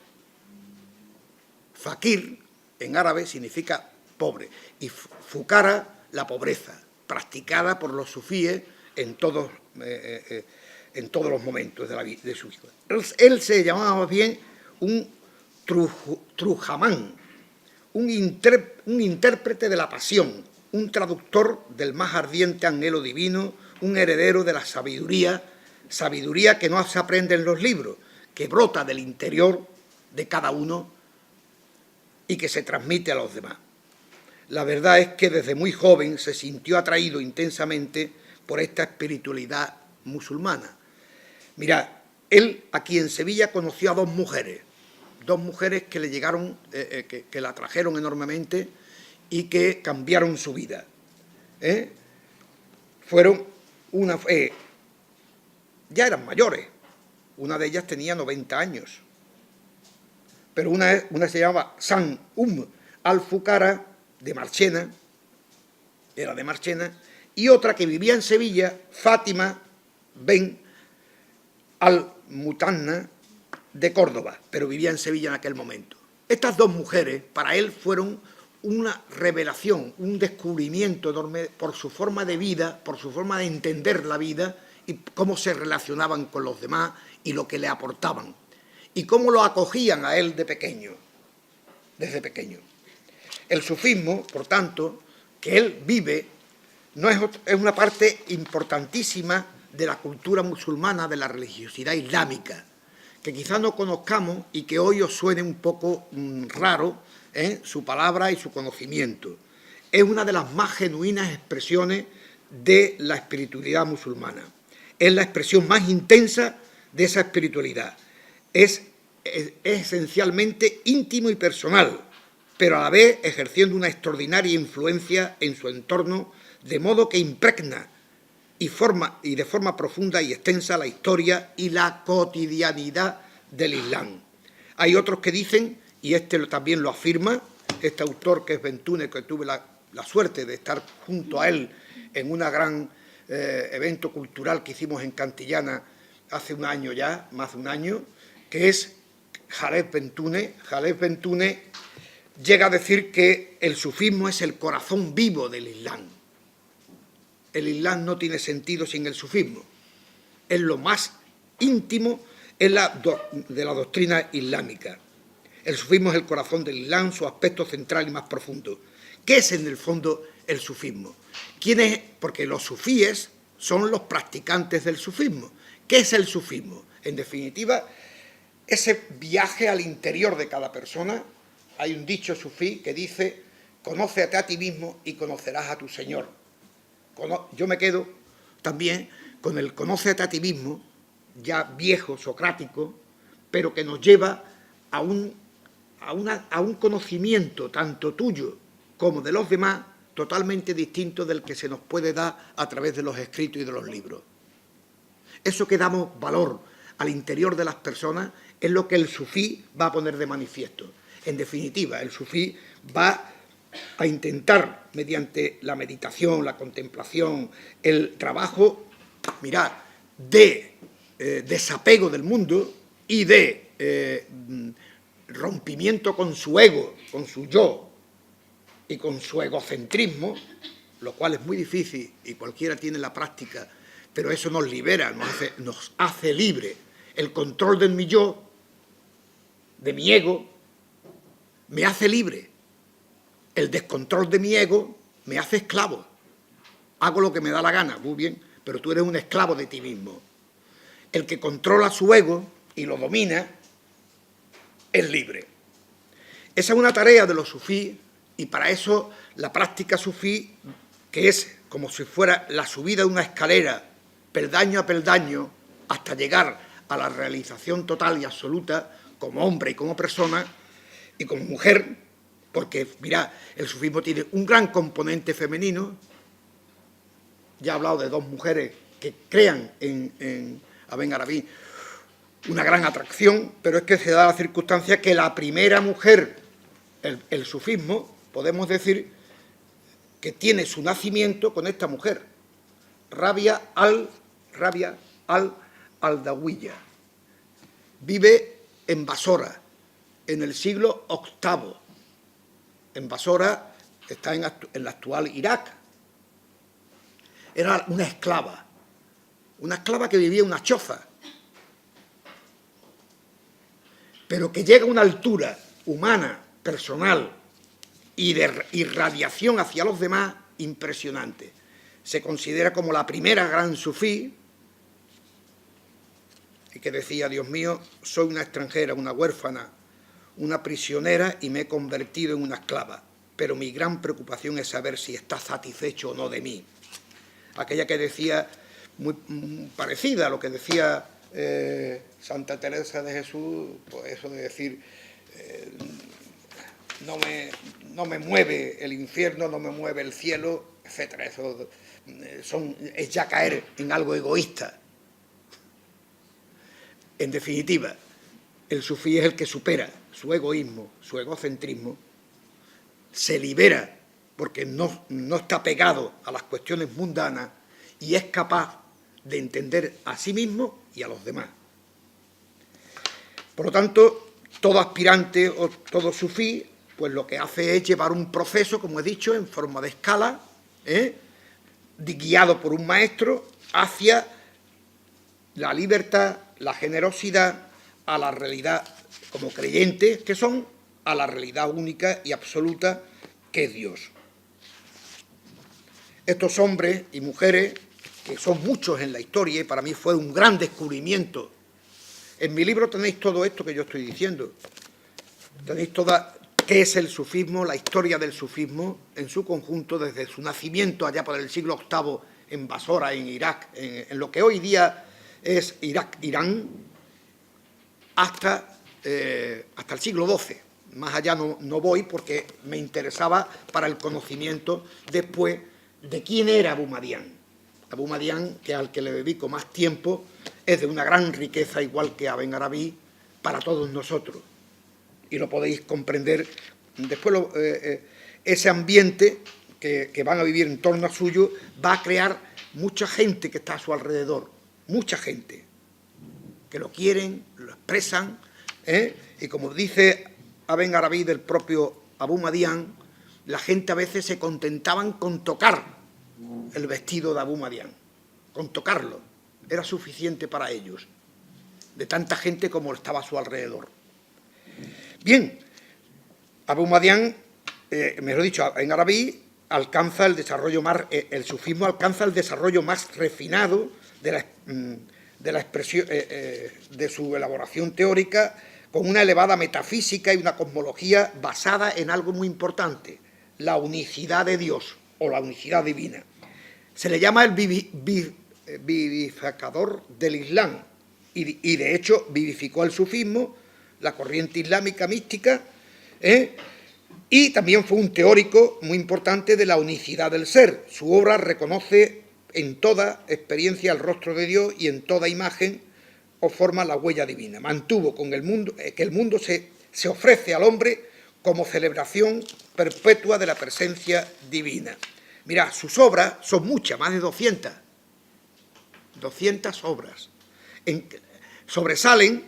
Fakir en árabe significa pobre. Y fukara, la pobreza, practicada por los sufíes en todos los momentos de, de su vida. Él se llamaba más bien un trujamán, un intérprete de la pasión, un traductor del más ardiente anhelo divino, un heredero de la sabiduría, sabiduría que no se aprende en los libros, que brota del interior de cada uno y que se transmite a los demás. La verdad es que desde muy joven se sintió atraído intensamente por esta espiritualidad musulmana. Mirad, él aquí en Sevilla conoció a dos mujeres que le llegaron, que la atrajeron enormemente y que cambiaron su vida. Fueron ya eran mayores, una de ellas tenía 90 años, pero una se llamaba San al-Fukara, de Marchena, era de Marchena, y otra que vivía en Sevilla, Fátima ben al-Mutanna, de Córdoba, pero vivía en Sevilla en aquel momento. Estas dos mujeres para él fueron una revelación, un descubrimiento enorme por su forma de vida, por su forma de entender la vida y cómo se relacionaban con los demás y lo que le aportaban y cómo lo acogían a él de pequeño, desde pequeño. El sufismo, por tanto, que él vive, es una parte importantísima de la cultura musulmana, de la religiosidad islámica, que quizás no conozcamos y que hoy os suene un poco raro su palabra y su conocimiento. Es una de las más genuinas expresiones de la espiritualidad musulmana. Es la expresión más intensa de esa espiritualidad. Es esencialmente íntimo y personal, pero a la vez ejerciendo una extraordinaria influencia en su entorno, de modo que impregna y de forma profunda y extensa la historia y la cotidianidad del Islam. Hay otros que dicen, y también lo afirma, este autor que es Bentune, que tuve la suerte de estar junto a él en un gran evento cultural que hicimos en Cantillana hace un año ya, más de un año, que es Jaleb Bentune. Jaleb Bentune llega a decir que el sufismo es el corazón vivo del Islam. El Islam no tiene sentido sin el sufismo. Es lo más íntimo de la doctrina islámica. El sufismo es el corazón del Islam, su aspecto central y más profundo. ¿Qué es en el fondo el sufismo? ¿Quién es? Porque los sufíes son los practicantes del sufismo. ¿Qué es el sufismo? En definitiva, ese viaje al interior de cada persona. Hay un dicho sufí que dice: conócete a ti mismo y conocerás a tu Señor. Yo me quedo también con el conócete a ti mismo, ya viejo, socrático, pero que nos lleva a un conocimiento tanto tuyo como de los demás totalmente distinto del que se nos puede dar a través de los escritos y de los libros. Eso que damos valor al interior de las personas es lo que el sufí va a poner de manifiesto. En definitiva, el sufí va a intentar, mediante la meditación, la contemplación, el trabajo, mirad, de desapego del mundo y de rompimiento con su ego, con su yo y con su egocentrismo, lo cual es muy difícil y cualquiera tiene la práctica, pero eso nos libera, nos hace libre. El control de mi yo, de mi ego, me hace libre. El descontrol de mi ego me hace esclavo. Hago lo que me da la gana, muy bien, pero tú eres un esclavo de ti mismo. El que controla su ego y lo domina es libre. Esa es una tarea de los sufíes, y para eso la práctica sufí, que es como si fuera la subida de una escalera, peldaño a peldaño, hasta llegar a la realización total y absoluta como hombre y como persona y como mujer, porque, mirad, el sufismo tiene un gran componente femenino. Ya he hablado de dos mujeres que crean en Aben Arabí una gran atracción, pero es que se da la circunstancia que la primera mujer, el sufismo, podemos decir que tiene su nacimiento con esta mujer, Rabia al-Adawiya. Vive en Basora, en el siglo VIII. En Basora está en la actual Irak. Era una esclava que vivía en una choza, pero que llega a una altura humana, personal y de irradiación hacia los demás impresionante. Se considera como la primera gran sufí, y que decía: Dios mío, soy una extranjera, una huérfana, una prisionera, y me he convertido en una esclava, pero mi gran preocupación es saber si está satisfecho o no de mí. Aquella que decía, muy parecida a lo que decía Santa Teresa de Jesús, pues eso de decir, no me mueve el infierno, no me mueve el cielo, etcétera. Eso es ya caer en algo egoísta. En definitiva, el sufí es el que supera su egoísmo, su egocentrismo, se libera porque no está pegado a las cuestiones mundanas y es capaz de entender a sí mismo y a los demás. Por lo tanto, todo aspirante o todo sufí, pues lo que hace es llevar un proceso, como he dicho, en forma de escala, guiado por un maestro, hacia la libertad, la generosidad, a la realidad como creyentes que son, a la realidad única y absoluta que es Dios. Estos hombres y mujeres, que son muchos en la historia, y para mí fue un gran descubrimiento. En mi libro tenéis todo esto que yo estoy diciendo. Tenéis toda qué es el sufismo, la historia del sufismo en su conjunto, desde su nacimiento allá por el siglo VIII en Basora, en Irak, en lo que hoy día es Irak, Irán, hasta el siglo XII. Más allá no voy porque me interesaba para el conocimiento después de quién era Abu Madián. Abu Madián, que al que le dedico más tiempo, es de una gran riqueza, igual que Aben Arabí, para todos nosotros. Y lo podéis comprender. Después ese ambiente que van a vivir en torno a suyo va a crear mucha gente que está a su alrededor, mucha gente que lo quieren, lo expresan, y como dice Aben Arabí del propio Abu Madián, la gente a veces se contentaban con tocar el vestido de Abu Madián, con tocarlo, era suficiente para ellos, de tanta gente como estaba a su alrededor. Bien, Abu Madián, mejor dicho, en Arabí, alcanza el desarrollo más, el sufismo alcanza el desarrollo más refinado de la expresión, de su elaboración teórica, con una elevada metafísica y una cosmología basada en algo muy importante, la unicidad de Dios o la unicidad divina. Se le llama el vivificador del Islam y de hecho vivificó el sufismo, la corriente islámica mística, y también fue un teórico muy importante de la unicidad del ser. Su obra reconoce en toda experiencia el rostro de Dios y en toda imagen o forma la huella divina. Mantuvo con el mundo, que el mundo se ofrece al hombre como celebración perpetua de la presencia divina. Mirad, sus obras son muchas, más de 200 obras. Sobresalen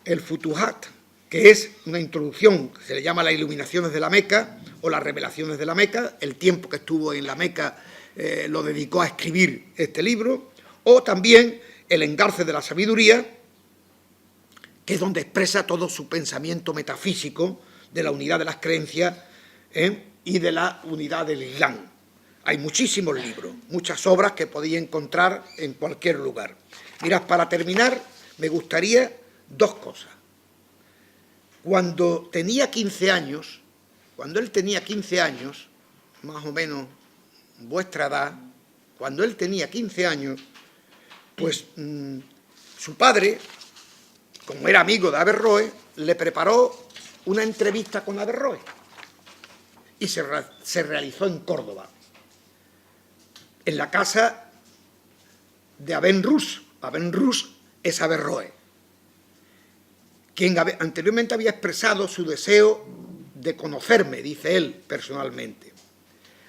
el Futuhat, que es una introducción, que se le llama las iluminaciones de la Meca o las revelaciones de la Meca. El tiempo que estuvo en la Meca lo dedicó a escribir este libro. O también el Engarce de la Sabiduría, que es donde expresa todo su pensamiento metafísico de la unidad de las creencias y de la unidad del Islam. Hay muchísimos libros, muchas obras que podéis encontrar en cualquier lugar. Mirad, para terminar, me gustaría dos cosas. Cuando tenía 15 años, cuando él tenía 15 años, más o menos vuestra edad, cuando él tenía 15 años, pues su padre, como era amigo de Averroes, le preparó una entrevista con Averroes y se realizó en Córdoba, en la casa de Abenrus. Abenrus es Averroes, quien anteriormente había expresado su deseo de conocerme, dice él personalmente.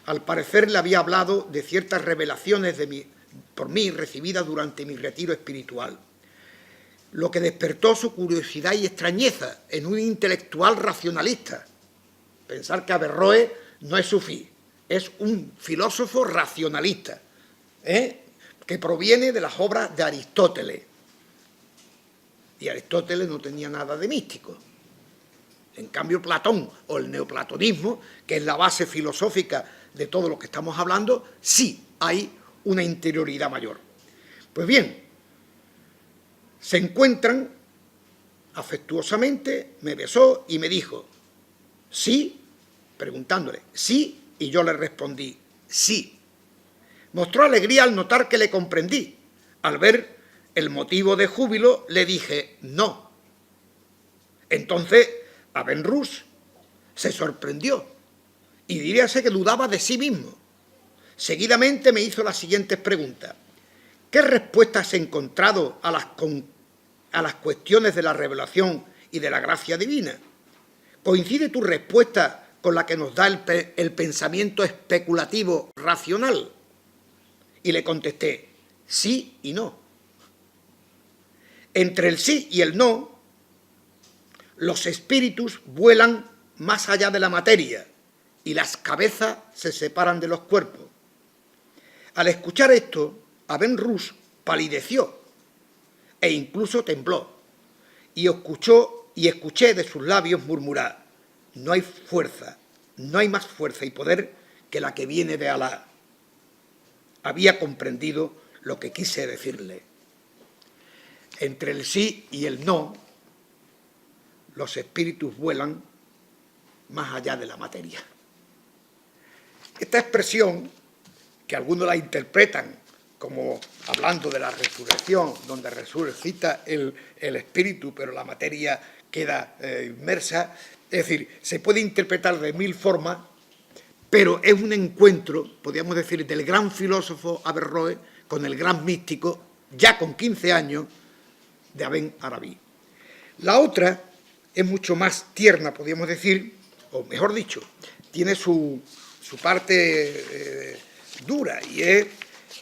Al parecer le había hablado de ciertas revelaciones por mí recibidas durante mi retiro espiritual, lo que despertó su curiosidad y extrañeza en un intelectual racionalista. Pensar que Averroes no es sufí, es un filósofo racionalista, que proviene de las obras de Aristóteles. Y Aristóteles no tenía nada de místico. En cambio, Platón o el neoplatonismo, que es la base filosófica de todo lo que estamos hablando, sí hay una interioridad mayor. Pues bien, se encuentran afectuosamente, me besó y me dijo, sí, preguntándole, sí, y yo le respondí, sí. Mostró alegría al notar que le comprendí. Al ver el motivo de júbilo, le dije, no. Entonces, Abenrus se sorprendió y diríase que dudaba de sí mismo. Seguidamente me hizo las siguientes preguntas. ¿Qué respuestas has encontrado a las cuestiones de la revelación y de la gracia divina? ¿Coincide tu respuesta con la que nos da el pensamiento especulativo racional? Y le contesté, sí y no. Entre el sí y el no, los espíritus vuelan más allá de la materia y las cabezas se separan de los cuerpos. Al escuchar esto, Abenrus palideció e incluso tembló, y escuché de sus labios murmurar, no hay fuerza, no hay más fuerza y poder que la que viene de Alá. Había comprendido lo que quise decirle. Entre el sí y el no, los espíritus vuelan más allá de la materia. Esta expresión, que algunos la interpretan como hablando de la resurrección, donde resucita el espíritu, pero la materia queda inmersa, es decir, se puede interpretar de mil formas, pero es un encuentro, podríamos decir, del gran filósofo Averroes con el gran místico, ya con 15 años, de Aben Arabí. La otra es mucho más tierna, podríamos decir, o mejor dicho, tiene su parte dura, y es,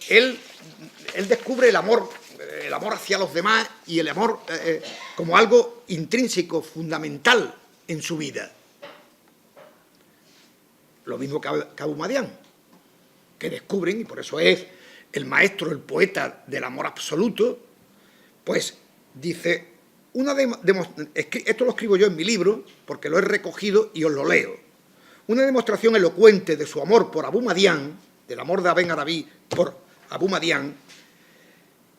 él descubre el amor hacia los demás y el amor como algo intrínseco, fundamental en su vida. Lo mismo que Abu Madián, que descubren, y por eso es el maestro, el poeta del amor absoluto, pues dice, esto lo escribo yo en mi libro, porque lo he recogido y os lo leo, una demostración elocuente de su amor por Abu Madián, del amor de Aben Arabí por Abu Madián,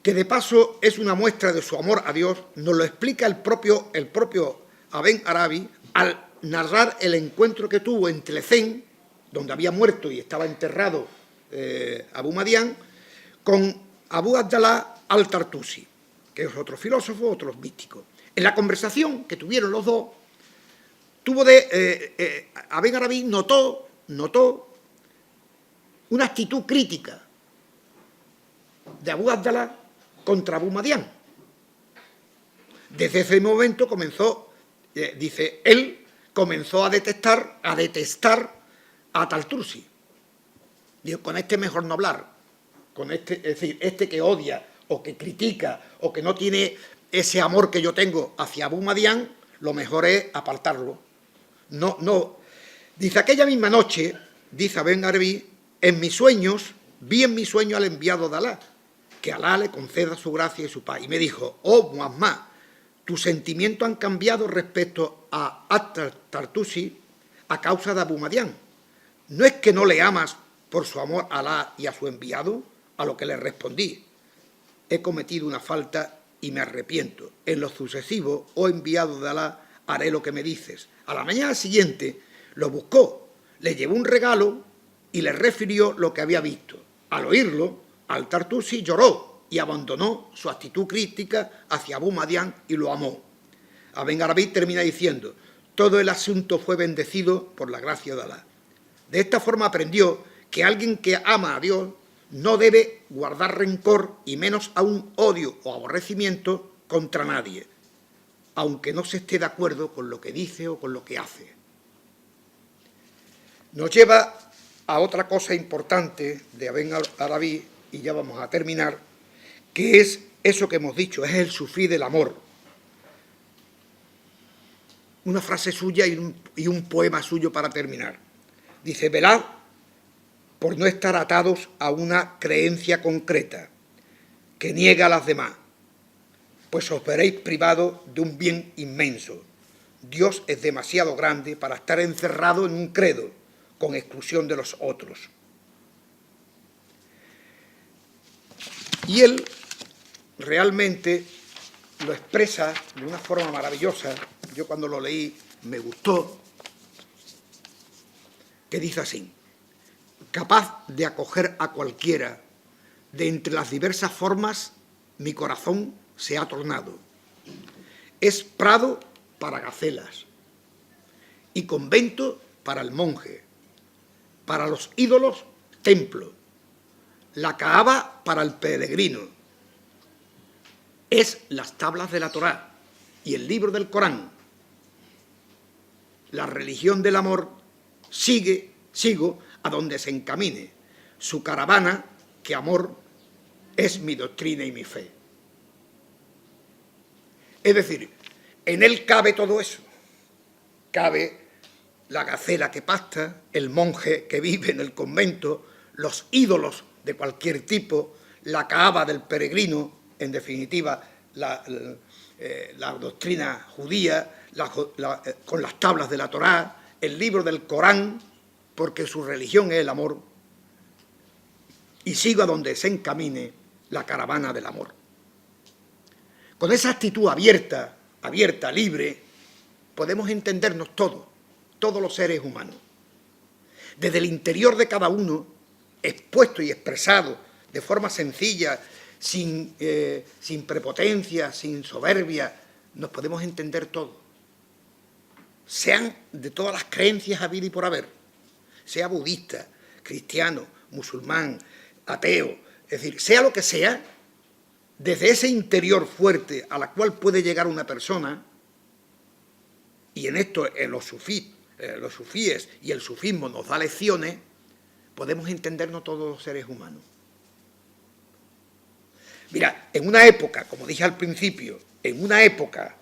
que de paso es una muestra de su amor a Dios, nos lo explica el propio Aben Arabí al narrar el encuentro que tuvo en Tlecén, donde había muerto y estaba enterrado Abu Madián, con Abu Abdallah al-Tartusi, que es otro filósofo, otro místico. En la conversación que tuvieron los dos, Aben Arabí notó una actitud crítica de Abu Abdallah contra Abu Madián. Desde ese momento él comenzó a detestar a Tartusi. Digo, con este mejor no hablar, es decir, este que odia o que critica o que no tiene ese amor que yo tengo hacia Abu Madián, lo mejor es apartarlo. No. Dice, aquella misma noche, dice Aben Arabí, vi en mis sueños al enviado de Alá, que Alá le conceda su gracia y su paz. Y me dijo, oh Muhammad, tus sentimientos han cambiado respecto a At-Tartusi a causa de Abu Madián. ¿No es que no le amas por su amor a Alá y a su enviado? A lo que le respondí: he cometido una falta y me arrepiento. En lo sucesivo, oh enviado de Alá, haré lo que me dices. A la mañana siguiente lo buscó, le llevó un regalo y le refirió lo que había visto. Al oírlo, Al-Tartusi lloró y abandonó su actitud crítica hacia Abu Madián y lo amó. Ibn Arabi termina diciendo: todo el asunto fue bendecido por la gracia de Alá. De esta forma aprendió que alguien que ama a Dios no debe guardar rencor y menos aún odio o aborrecimiento contra nadie, aunque no se esté de acuerdo con lo que dice o con lo que hace. Nos lleva a otra cosa importante de Ibn Arabi, y ya vamos a terminar, que es eso que hemos dicho, es el sufrí del amor. Una frase suya y un poema suyo para terminar. Dice: velad por no estar atados a una creencia concreta que niega a las demás, pues os veréis privados de un bien inmenso. Dios es demasiado grande para estar encerrado en un credo, con exclusión de los otros. Y él realmente lo expresa de una forma maravillosa. Yo cuando lo leí me gustó, que dice así: capaz de acoger a cualquiera, de entre las diversas formas, mi corazón se ha tornado. Es prado para gacelas y convento para el monje, para los ídolos, templo, la Kaaba para el peregrino, es las tablas de la Torá y el libro del Corán. La religión del amor sigo a donde se encamine, su caravana, que amor es mi doctrina y mi fe. Es decir, en él cabe todo eso. Cabe la gacela que pasta, el monje que vive en el convento, los ídolos de cualquier tipo, la Kaaba del peregrino, en definitiva, la doctrina judía, con las tablas de la Torá, el libro del Corán, porque su religión es el amor, y sigo a donde se encamine la caravana del amor. Con esa actitud abierta, libre, podemos entendernos todos los seres humanos. Desde el interior de cada uno, expuesto y expresado de forma sencilla, sin prepotencia, sin soberbia, nos podemos entender todos. Sean de todas las creencias habidas y por haber, sea budista, cristiano, musulmán, ateo, es decir, sea lo que sea, desde ese interior fuerte a la cual puede llegar una persona, y en esto los sufíes y el sufismo nos da lecciones, podemos entendernos todos los seres humanos. Mira, en una época, como dije al principio, en una época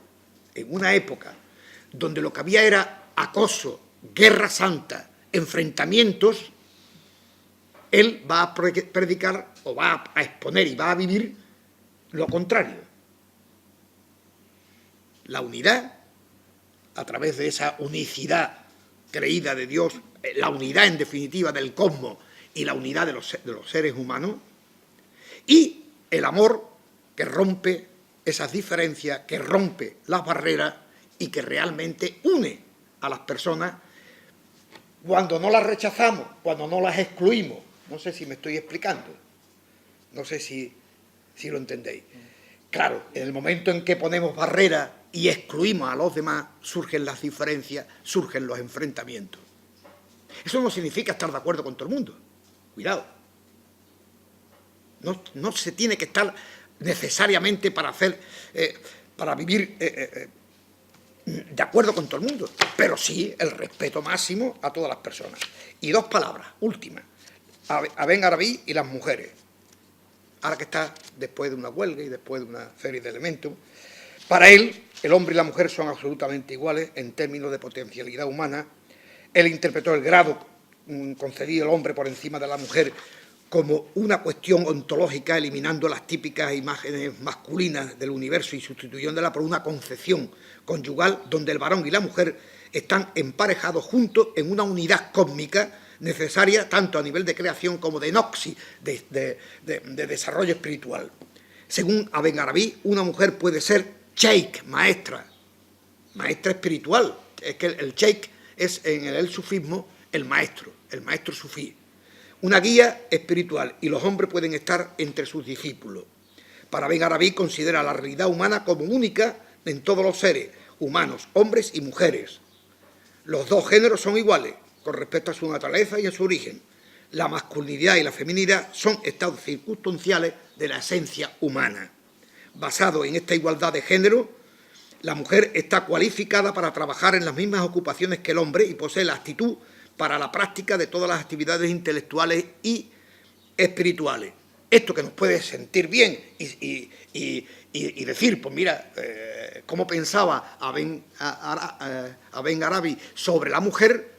donde lo que había era acoso, guerra santa, enfrentamientos, él va a predicar o va a exponer y va a vivir lo contrario. La unidad, a través de esa unicidad creída de Dios, la unidad en definitiva del cosmos y la unidad de los seres humanos, y el amor que rompe esas diferencias, que rompe las barreras y que realmente une a las personas cuando no las rechazamos, cuando no las excluimos. No sé si me estoy explicando, no sé si lo entendéis. Claro, en el momento en que ponemos barreras y excluimos a los demás, surgen las diferencias, surgen los enfrentamientos. Eso no significa estar de acuerdo con todo el mundo. Cuidado. No se tiene que estar necesariamente para vivir de acuerdo con todo el mundo, pero sí el respeto máximo a todas las personas. Y dos palabras, últimas, a Ibn Arabi y las mujeres. Ahora que está después de una huelga y después de una serie de elementos, para él el hombre y la mujer son absolutamente iguales en términos de potencialidad humana. Él interpretó el grado concedido al hombre por encima de la mujer como una cuestión ontológica, eliminando las típicas imágenes masculinas del universo y sustituyéndola por una concepción conyugal donde el varón y la mujer están emparejados juntos en una unidad cósmica necesaria tanto a nivel de creación como de noxi, de desarrollo espiritual. Según Aben-Arabi, una mujer puede ser sheikh, maestra espiritual. Es que el sheikh es en el sufismo el maestro sufí. Una guía espiritual, y los hombres pueden estar entre sus discípulos. Para Aben-Arabi considera la realidad humana como única en todos los seres humanos, hombres y mujeres. Los dos géneros son iguales con respecto a su naturaleza y a su origen. La masculinidad y la feminidad son estados circunstanciales de la esencia humana. Basado en esta igualdad de género, la mujer está cualificada para trabajar en las mismas ocupaciones que el hombre y posee la actitud para la práctica de todas las actividades intelectuales y espirituales. Esto que nos puede sentir bien y decir, pues mira, cómo pensaba Aben-Arabi sobre la mujer,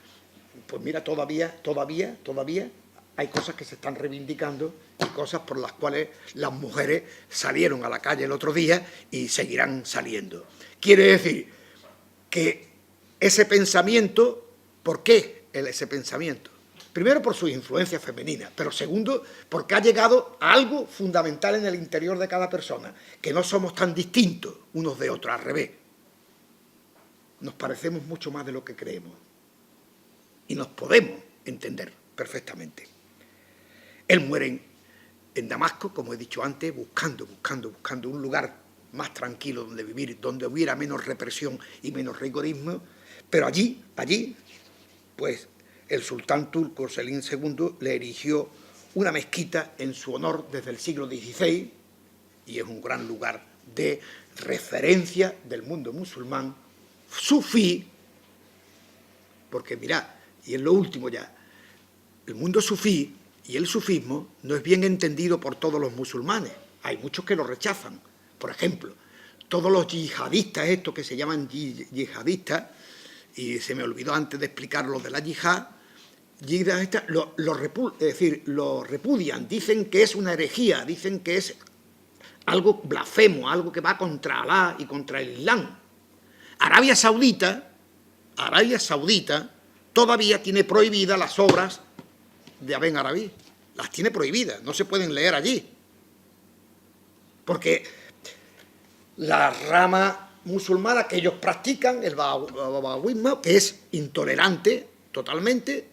pues mira, todavía hay cosas que se están reivindicando y cosas por las cuales las mujeres salieron a la calle el otro día y seguirán saliendo. Quiere decir que ese pensamiento, ¿por qué ese pensamiento? Primero por sus influencias femeninas, pero segundo porque ha llegado a algo fundamental en el interior de cada persona, que no somos tan distintos unos de otros, al revés. Nos parecemos mucho más de lo que creemos y nos podemos entender perfectamente. Él muere en Damasco, como he dicho antes, buscando un lugar más tranquilo donde vivir, donde hubiera menos represión y menos rigorismo, pero allí, pues el sultán turco Selim II le erigió una mezquita en su honor desde el siglo XVI y es un gran lugar de referencia del mundo musulmán sufí, porque mirad, y es lo último ya, el mundo sufí y el sufismo no es bien entendido por todos los musulmanes, hay muchos que lo rechazan. Por ejemplo, todos los yihadistas, estos que se llaman yihadistas, y se me olvidó antes de explicar lo de la yihad, lo repudian, dicen que es una herejía, dicen que es algo blasfemo, algo que va contra Alá y contra el Islam. Arabia Saudita todavía tiene prohibidas las obras de Aben-Arabi, las tiene prohibidas, no se pueden leer allí, porque la rama musulmana que ellos practican, el bahawismo, que es intolerante totalmente,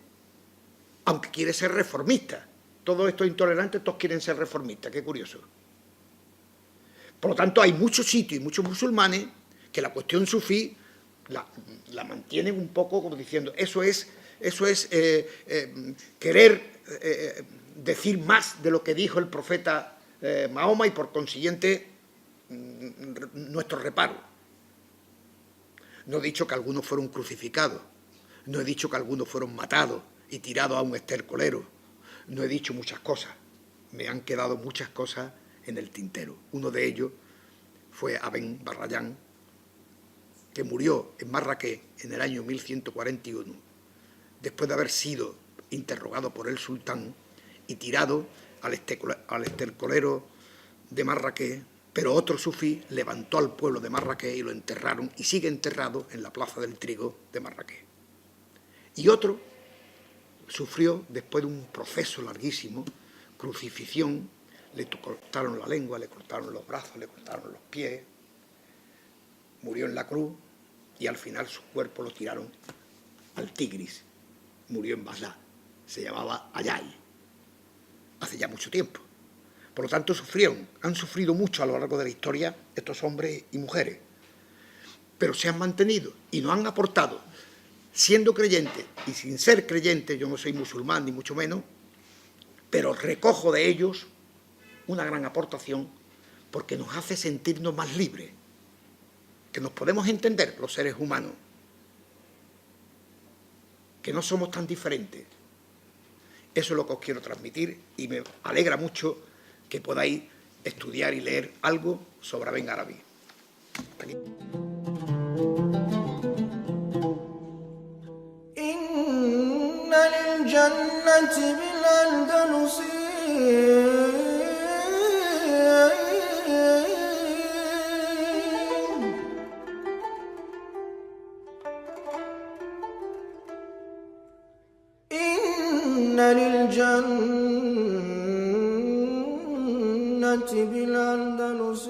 aunque quiere ser reformista. Todos estos intolerantes, todos quieren ser reformistas, qué curioso. Por lo tanto, hay muchos sitios y muchos musulmanes que la cuestión sufí la mantienen un poco como diciendo, eso es querer decir más de lo que dijo el profeta Mahoma y por consiguiente nuestro reparo. No he dicho que algunos fueron crucificados, no he dicho que algunos fueron matados y tirados a un estercolero, no he dicho muchas cosas, me han quedado muchas cosas en el tintero. Uno de ellos fue Aben Barrayán, que murió en Marrakech en el año 1141, después de haber sido interrogado por el sultán y tirado al estercolero de Marrakech, pero otro sufí levantó al pueblo de Marrakech y lo enterraron, y sigue enterrado en la Plaza del Trigo de Marrakech. Y otro sufrió, después de un proceso larguísimo, crucifixión, le cortaron la lengua, le cortaron los brazos, le cortaron los pies, murió en la cruz y al final su cuerpo lo tiraron al Tigris, murió en Bagdad, se llamaba Ayay, hace ya mucho tiempo. Por lo tanto, han sufrido mucho a lo largo de la historia estos hombres y mujeres, pero se han mantenido y nos han aportado, siendo creyentes y sin ser creyentes, yo no soy musulmán ni mucho menos, pero recojo de ellos una gran aportación porque nos hace sentirnos más libres, que nos podemos entender los seres humanos, que no somos tan diferentes. Eso es lo que os quiero transmitir y me alegra mucho que podáis estudiar y leer algo sobre Aben-Arabi. إن للجنة بالأندلس إن للجنة بالأندلس